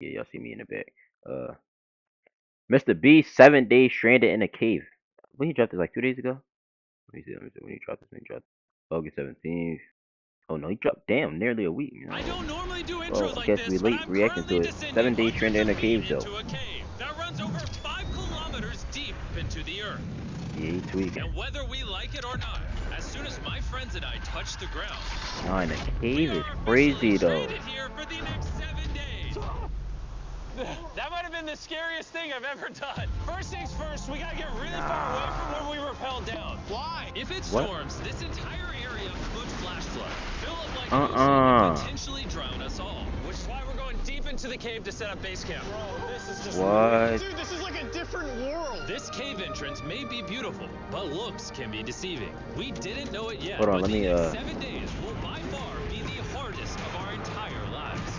Yeah, y'all see me in the back. Uh, Mr. B, 7 days stranded in a cave. When he dropped this like 2 days ago? Let me see when he dropped this. When he dropped August 17th. Oh no, he dropped damn nearly a week. I don't normally do Well, intros I like guess we this, but late I'm reacting currently to it. descending 7 days hundreds stranded in of a feet cave though. into a cave that runs over 5 kilometers deep into the earth. Yeah, he tweaking. And whether we like it or not, as soon as my friends and I touch the ground, Nah, in the we cave is are crazy officially though. stranded here for the next 7 days. That might have been the scariest thing I've ever done. First things first, we gotta get really far away from where we rappelled down. Why? If it storms, this entire area could flash flood, fill up like an ocean, and potentially drown us all. Which is why we're going deep into the cave to set up base camp. Bro, this is just What? Dude, this is like a different world. This cave entrance may be beautiful, but looks can be deceiving. We didn't know it yet. Hold on, but let me, the next 7 days will by far be the hardest of our entire lives.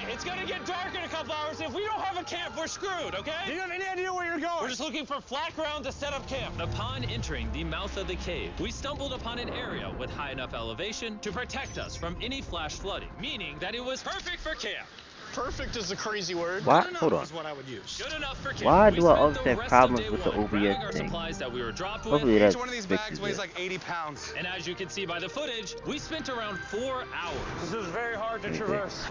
It's gonna get dark in a couple hours. If we don't have a camp, we're screwed, okay? Do you have any idea where you're going? We're just looking for flat ground to set up camp. Upon entering the mouth of the cave, we stumbled upon an area with high enough elevation to protect us from any flash flooding, meaning that it was perfect for camp. Perfect is a crazy word. Why? Hold on. Is what I would use. Good enough for camp. Why We do I spent always the have rest of problems day with the one grabbing OBS our thing? supplies that we were dropped Hopefully with. that Each one of these bags fixes weighs it. like 80 pounds. And as you can see by the footage, we spent around 4 hours. This is very hard to Okay. traverse.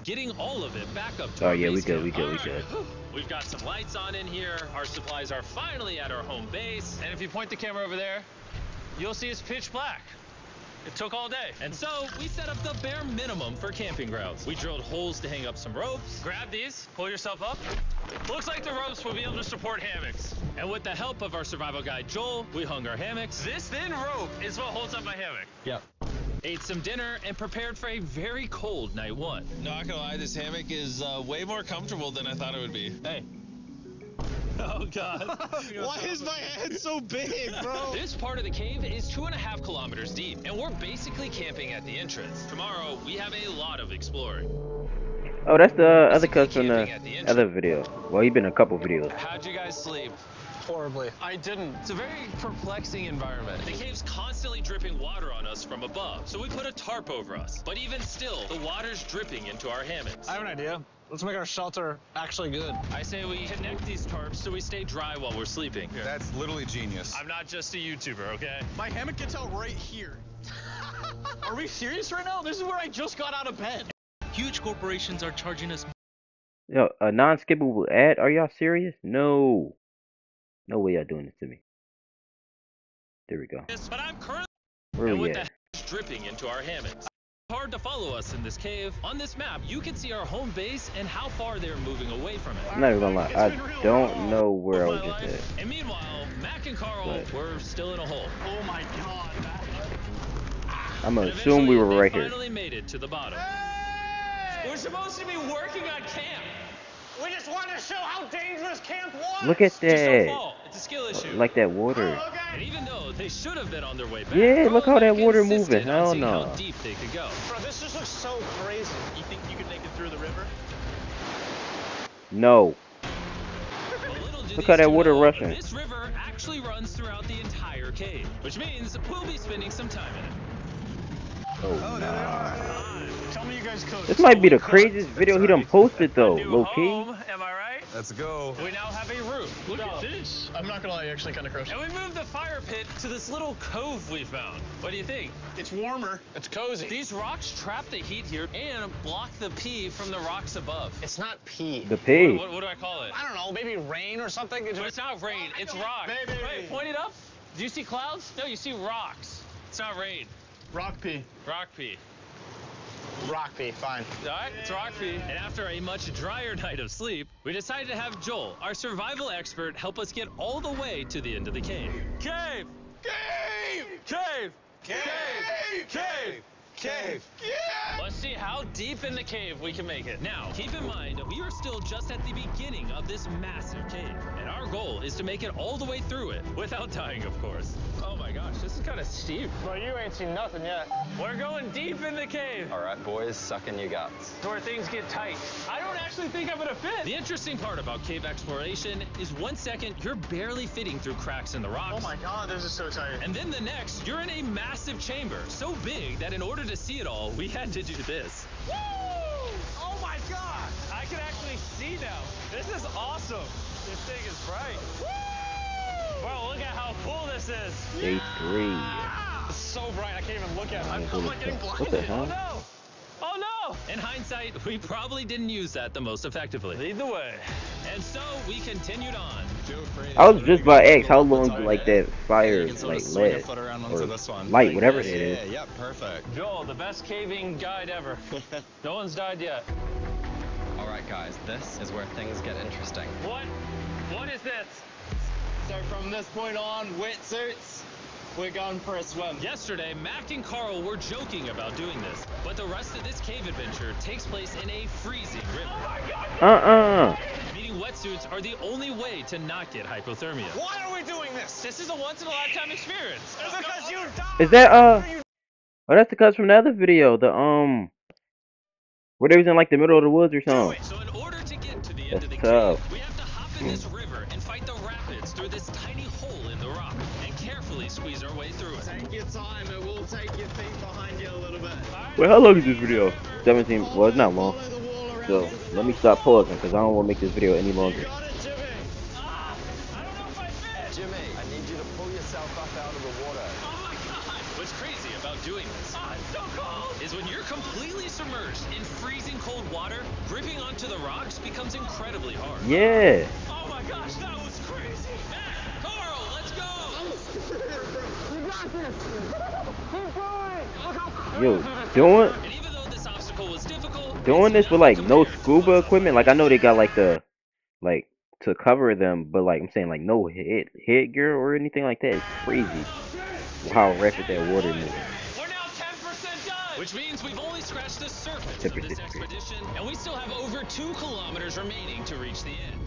Getting all of it back up to Oh our yeah, we base good, camp. we good, we All good. right. We've got some lights on in here. Our supplies are finally at our home base. And if you point the camera over there, you'll see it's pitch black. It took all day. And so we set up the bare minimum for camping grounds. We drilled holes to hang up some ropes. Grab these, pull yourself up. Looks like the ropes will be able to support hammocks. And with the help of our survival guide, Joel, we hung our hammocks. This thin rope is what holds up my hammock. Yep. Ate some dinner and prepared for a very cold night one. Not gonna lie, this hammock is way more comfortable than I thought it would be. Hey. Oh, God. Why is my head so big, bro? This part of the cave is 2.5 kilometers deep, and we're basically camping at the entrance. Tomorrow, we have a lot of exploring. Oh, that's the other Basically cut from the camping at the entrance. other video. Well, he been in a couple videos. How'd you guys sleep? Horribly. I didn't. It's a very perplexing environment. The cave's constantly dripping water on us from above, so we put a tarp over us. But even still, the water's dripping into our hammocks. I have an idea. Let's make our shelter actually good. I say we connect these tarps so we stay dry while we're sleeping. That's literally genius. I'm not just a YouTuber, okay? My hammock gets out right here. Are we serious right now? This is where I just got out of bed. Huge corporations are charging us. Yo, a non-skippable ad? Are y'all serious? No. No way y'all doing this to me. There we go. But I'm currently Where we with at? the dripping into our hammocks. Hard to follow us in this cave. On this map, you can see our home base and how far they're moving away from it. I'm not even gonna lie. I don't know where I was just at. And meanwhile, Mac and Carl But- were still in a hole. Oh my god. I'm gonna And assume we were eventually, right they here. finally made it to the bottom. We're supposed to be working on camp. We just wanted to show how dangerous camp was. Look at Just don't that. fall. It's a skill issue. Like that water. And even though they should have been on their way back, Yeah, look how that Carl water insisted moving. on Hell seeing no. how deep they could go. Bro, this just looks so crazy. You think you could make it through the river? No. But little did Look these how that two water know, rushing. This river actually runs throughout the entire cave, which means we'll be spending some time in it. Oh, nah. Tell me you guys cooked. This might be the craziest video he done posted though, New low key. home, am I right? Let's go. We now have a roof. Look at this. I'm not gonna lie, actually kind of gross. And we moved the fire pit to this little cove we found. What do you think? It's warmer. It's cozy. These rocks trap the heat here and block the pee from the rocks above. It's not pee. The pig. What do I call it? I don't know, maybe rain or something. But it's not rain, it's rock. Baby. Wait, point it up. Do you see clouds? No, you see rocks. It's not rain. Rock pee. Rock pee. Rock pee, fine. All right, it's rock pee. And after a much drier night of sleep, we decided to have Joel, our survival expert, help us get all the way to the end of the cave. Cave! Cave! Cave! Cave! Cave! Cave! Yeah! Let's see how deep in the cave we can make it. Now, keep in mind, we are still just at the beginning of this massive cave, and our goal is to make it all the way through it, without dying, of course. Oh my gosh, this is kind of steep. Bro, you ain't seen nothing yet. We're going deep in the cave. All right, boys, suck in your guts. It's where things get tight. I don't actually think I'm gonna fit. The interesting part about cave exploration is 1 second, you're barely fitting through cracks in the rocks. Oh my god, this is so tight. And then the next, you're in a massive chamber, so big that in order to see it all, we had to do this. Woo! Day 3. It's so bright, I can't even look at it. I'm Holy like getting cow. blinded. What the hell? No! Oh no! In hindsight, we probably didn't use that the most effectively. Lead the way. And so we continued on. I was just about to ask how long like that fire You can sort like of swing your last foot around or onto this one. light, Like whatever this. it is. Yeah, perfect. Joel, the best caving guide ever. No one's died yet. All right, guys, this is where things get interesting. What? What is this? So from this point on, wetsuits, we're going for a swim. Yesterday, Mac and Carl were joking about doing this, but the rest of this cave adventure takes place in a freezing river. Meaning wetsuits are the only way to not get hypothermia. Why are we doing this? This is a once-in-a-lifetime experience. Because you died. Is that oh, that's the cuts from the other video, the where they was in like the middle of the woods or something. So in order to get to the end of the That's tough. cave, we have to hop in this river and fight the rapids through this tiny hole in the rock and carefully squeeze our way through it. Take your time, it will take your feet behind you a little bit. Wait, how long is this video? 17. Well, it's not long. So let me stop pausing because I don't want to make this video any longer. Got it, Jimmy. I don't know if I fit. Jimmy, I need you to pull yourself up out of the water. Oh my god! What's crazy about doing this it's so cold. Is when you're completely submerged in freezing cold water, gripping onto the rocks becomes incredibly hard. Yeah. Oh my gosh, that was crazy. Matt, Carl, let's go! Yo, doing And even though this obstacle was difficult, doing this with like no scuba equipment, like I know they got like the like to cover them, but like I'm saying like no headgear or anything like that is crazy. How rapid that water moves. we're now 10% done! Which means we've only scratched the surface of this 10%. expedition, and we still have over 2 kilometers remaining to reach the end.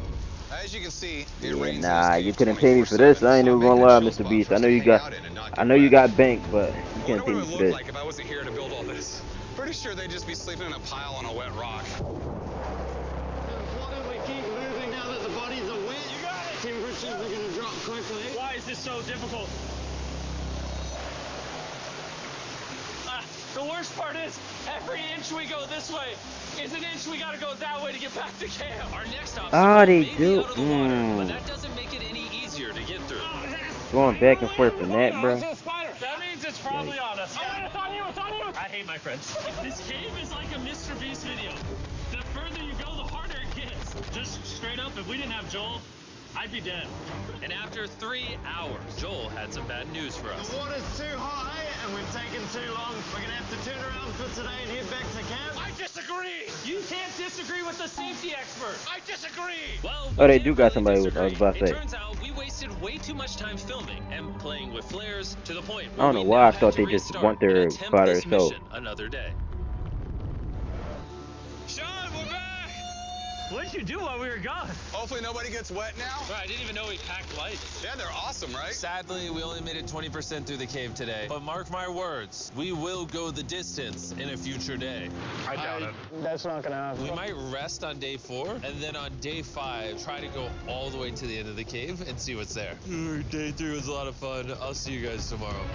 As you can see, it Yeah, rains nah, in this you cave couldn't pay me for this. 24/7, I ain't so even making gonna a lie, chill Mr. spot Beast. for I us know to you hang got, out in and not I get know you wet. got bank, but you I can't wonder pay what me it for would look this. like if I wasn't here to build all this. Pretty sure they'd just be sleeping in a pile on a wet rock. Why don't we keep moving now that the bodies are wet? You got it. Temperatures are going to drop quickly. Why is this so difficult? The worst part is, every inch we go this way is an inch we gotta go that way to get back to camp. Our next obstacle Ah, they may be do. out of the water, but that doesn't make it any easier to get through. Going back and forth from that, bro. That means it's probably on us. Oh, it's on you, it's on you! I hate my friends. This cave is like a Mr. Beast video. The further you go, the harder it gets. Just straight up, if we didn't have Joel, I'd be dead. And after 3 hours, Joel had some bad news for us. The water's too high and we've taken too long. We're going to have to turn around for today and head back to camp. I disagree! You can't disagree with the safety expert! I disagree! Well, Oh, they we do can't got really somebody with- I was disagree. about to say. It turns out we wasted way too much time filming and playing with flares to the point I don't know where we why now I have thought to they just restart want their and attempt by this themselves. mission another day. Sean, we're back! What did you do while we were gone? Hopefully nobody gets wet now. I didn't even know we packed lights. Yeah, they're awesome, right? Sadly, we only made it 20% through the cave today. But mark my words, we will go the distance in a future day. I doubt it. That's not going to happen. We might rest on day 4, and then on day 5, try to go all the way to the end of the cave and see what's there. Day 3 was a lot of fun. I'll see you guys tomorrow.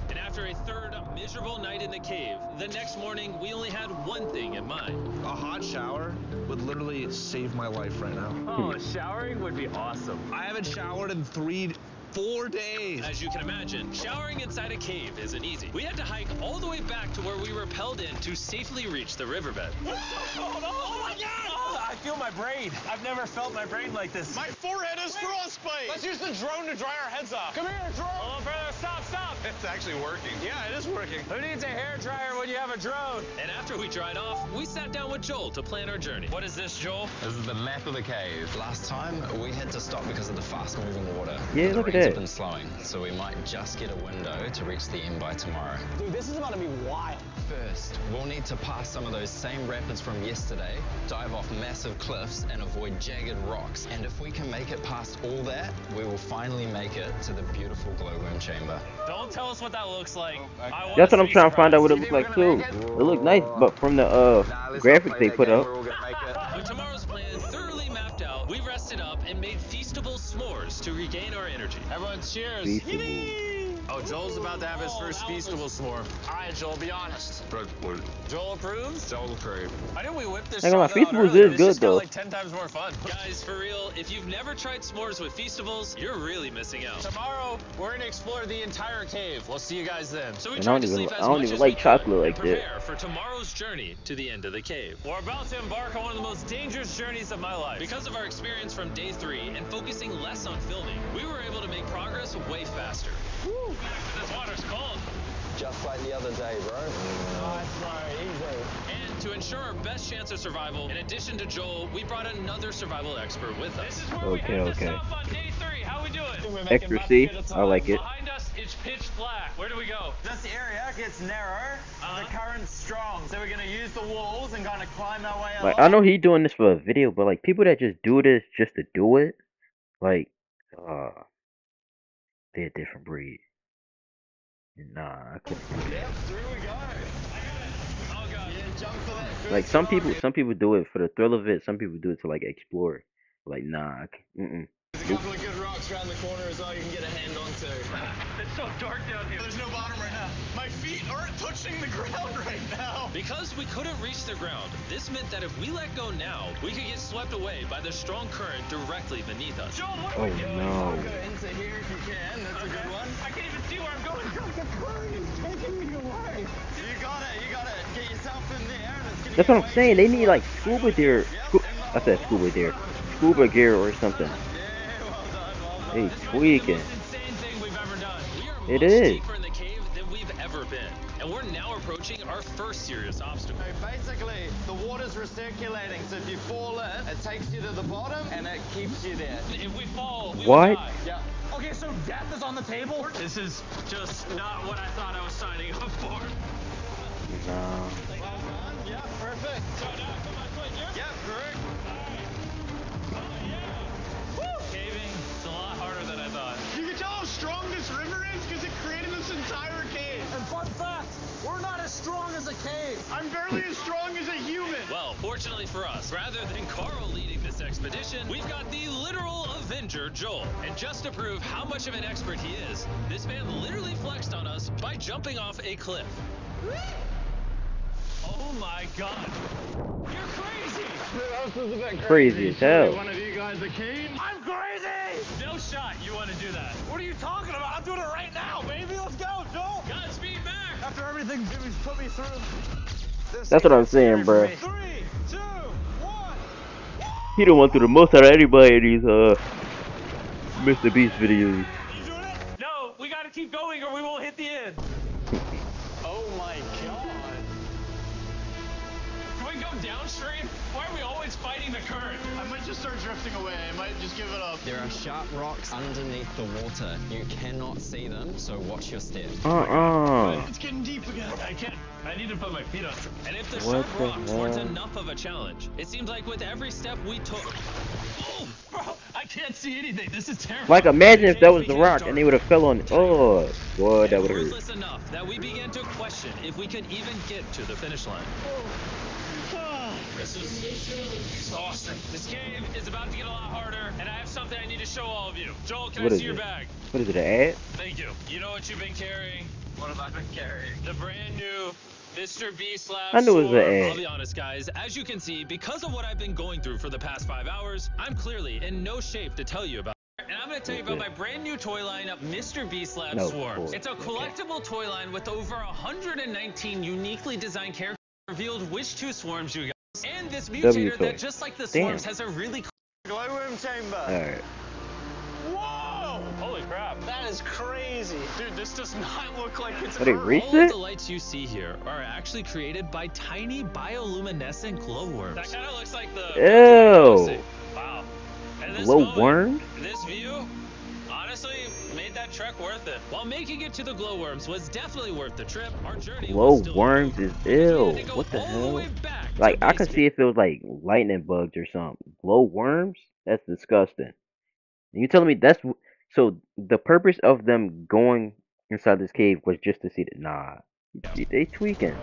And after a third miserable night in the cave, the next morning we only had one thing in mind. A hot shower would literally save my life right now. Oh, showering would be awesome. I haven't showered in 4 days. As you can imagine, showering inside a cave isn't easy. We had to hike all the way back to where we were rappelled in to safely reach the riverbed. Oh my God! I feel my brain. I've never felt my brain like this. My forehead is frostbite. Let's use the drone to dry our heads off. Come here, drone. Hold on, brother. Stop, stop. It's actually working. Yeah, it is working. Who needs a hairdryer when you have a drone? And after we dried off, we sat down with Joel to plan our journey. What is this, Joel? This is the map of the cave. Last time, we had to stop because of the fast-moving water. Yeah, the look at rains that. have been slowing, so we might just get a window to reach the end by tomorrow. Dude, this is about to be wild. First, we'll need to pass some of those same rapids from yesterday, dive off massive cliffs, and avoid jagged rocks. And if we can make it past all that, we will finally make it to the beautiful glowworm chamber. Don't tell us what that looks like. That's what I'm trying to find out what it looks like too. It looks nice, but from the graphics they put up. With tomorrow's plan thoroughly mapped out, we rested up and made feastable s'mores to regain our energy. Everyone cheers. Feastable. Oh, Joel's about to have his first feastable s'more. All right, Joel, be honest. What? Joel approves? Joel approved. Why didn't we whip this Like, my shot out Feastables earlier? is It's good just got though. like 10 times more fun. Guys, for real, if you've never tried s'mores with Feastables, you're really missing out. Tomorrow, we're gonna explore the entire cave. We'll see you guys then. So we And tried I to don't sleep even- as I don't much even as like we could chocolate and like that. prepare for tomorrow's journey to the end of the cave. We're about to embark on one of the most dangerous journeys of my life. Because of our experience from day 3 and focusing less on filming, we were able to make progress way faster. Woo! This water's cold. Just like the other day, bro. And to ensure our best chance of survival, in addition to Joel, we brought another survival expert with us. This is where we Okay, end okay. this off on day 3. How we doing? Extra C, I like it. Behind us, it's pitch black. Where do we go? This area gets narrow, the current's strong, so we're gonna use the walls and kind of climb our way Like, along. I know he doing this for a video, but like people that just do this just to do it, like, they're a different breed. Nah, I couldn't do that. Yep, through we go. Oh god. Yeah, jump for that first Like some rock. people do it for the thrill of it. Some people do it to like explore. Like, nah, There's a couple of good rocks around the corner as well you can get a hand onto. It's so dark down here. There's no bottom right now. My feet aren't touching the ground right now. Because we couldn't reach the ground, this meant that if we let go now, we could get swept away by the strong current directly beneath us. Joel, what Oh are we doing? no. Go into here if you can. That's a good one. I can't even see where I'm going. The current is taking me away. You got it. You got it. Get yourself in there. And it's gonna That's get what I'm way saying. They too need slow. like scuba gear. I said scuba gear. Scuba gear or something. Yeah, well done. Well done. They This might be the tweaking. most insane thing we've ever done. We are It much is. deeper in the cave than we've ever been, and we're now approaching our first serious obstacle. So basically, the water's recirculating, so if you fall in, it takes you to the bottom and it keeps you there. If we fall, we What? will die. Yeah. Okay, so death is on the table? This is just not what I thought I was signing up for. Nah. Well done. Yeah, perfect. So now, come on, foot here. Yeah, correct. Caving, it's a lot harder than I thought. You can tell how strong this river is because it created this entire cave. And fun fact, we're not as strong as a cave. I'm barely as strong as a human. Well, fortunately for us, rather than Carl leading this expedition, we've got the literal Avenger, Joel. And just to prove how much of an expert he is, this man literally flexed on us by jumping off a cliff. Oh my god. You're crazy. Crazy as hell. One of you guys a keen? I'm crazy. No shot you want to do that. What are you talking about? I'm doing it right now, baby. Let's go, Joel. Godspeed, Mac! After everything Jimmy's put me through. That's what I'm saying, bro. 3, 2, 1. He done went through the most out of anybody in these Mr. Beast videos. You doing it? No, we gotta keep going or we won't hit the end. Oh my god. Can we go downstream? Why are we always fighting the current? I might just start drifting away. I might just give it up. There are sharp rocks underneath the water. You cannot see them, so watch your step. It's getting deep again. I can't. I need to put my feet on. And if the What sharp the rocks weren't hell? enough of a challenge, it seemed like with every step we took, Oh, bro, I can't see anything. This is terrible. Like, imagine if that was the became rock dark. and they would have fell on it. Oh, boy, that and would have hurt. worthless enough that we began to question if we could even get to the finish line. This is exhausting. This cave is about to get a lot harder, and I have something I need to show all of you. Joel, can What I is see your it? bag? What is it, an ad? Thank you. You know what you've been carrying? What have I been carrying? The brand new Mr. Beast Lab I knew it was Swarm. an ad. I'll be honest, guys. As you can see, because of what I've been going through for the past 5 hours, I'm clearly in no shape to tell you about it. And I'm going to tell you about my brand new toy line, Mr. Beast Lab No, Swarm. boy. It's a collectible toy line with over 119 uniquely designed characters revealed which two swarms you got. And this mutator toy. that, just like the Damn. swarms, has a really Glowworm chamber. Alright. Whoa! Holy crap. That is crazy. Dude, this does not look like it's What, they Earth. reached All of it? the lights you see here are actually created by tiny bioluminescent glowworms. That kind of looks like the Ew. Wow. And this Glow moment, worms? This view, honestly, made that trek worth it. While making it to the glowworms was definitely worth the trip, our journey Glow was still worms long, is because we had ill. to go What the all hell? way back to Like, I base could see if it was like lightning bugs or something. Glow worms? That's disgusting. And you telling me that's so the purpose of them going inside this cave was just to see the nah. They tweaking.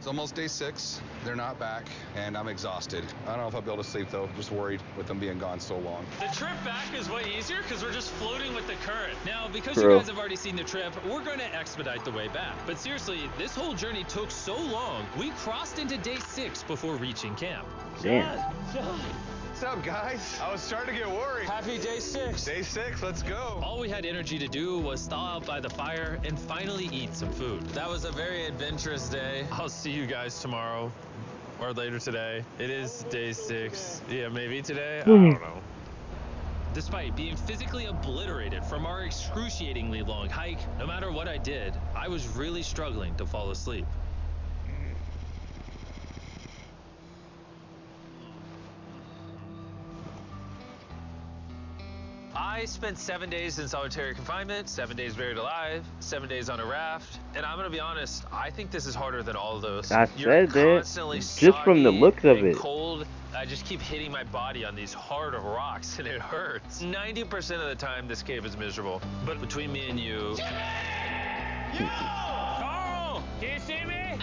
It's almost day 6. They're not back, and I'm exhausted. I don't know if I'll be able to sleep, though. Just worried with them being gone so long. The trip back is way easier because we're just floating with the current. Now, because True. you guys have already seen the trip, we're going to expedite the way back. But seriously, this whole journey took so long, we crossed into day 6 before reaching camp. Damn. What's up, guys? I was starting to get worried. Happy day 6. Day 6, let's go. All we had energy to do was thaw out by the fire and finally eat some food. That was a very adventurous day. I'll see you guys tomorrow or later today. It is day 6. Yeah, maybe today. I don't know. Despite being physically obliterated from our excruciatingly long hike, no matter what I did, I was really struggling to fall asleep. I spent 7 days in solitary confinement, 7 days buried alive, 7 days on a raft, and I'm gonna be honest, I think this is harder than all of those. I You're said that. constantly Just from the soggy looks of and it. cold. I just keep hitting my body on these hard rocks and it hurts. 90% of the time this cave is miserable. But between me and you... Carl! Can you see me?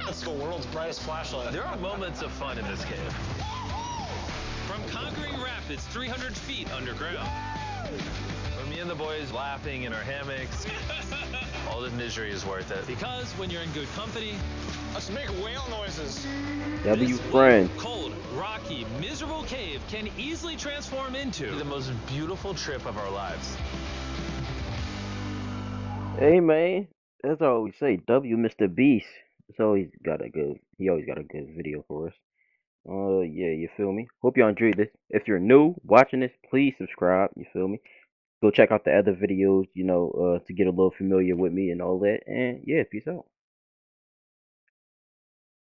That's the world's brightest flashlight. There are moments of fun in this cave. From conquering rapids 300 feet underground. From me and the boys laughing in our hammocks. All the misery is worth it. Because when you're in good company, Let's make whale noises. W this friend. cold, rocky, miserable cave can easily transform into the most beautiful trip of our lives. Hey man, that's all we say. W Mr. Beast. He always got a good video for us. Yeah, you feel me? Hope y'all enjoyed this. If you're new watching this, please subscribe, you feel me? Go check out the other videos, to get a little familiar with me and all that. And yeah, peace out.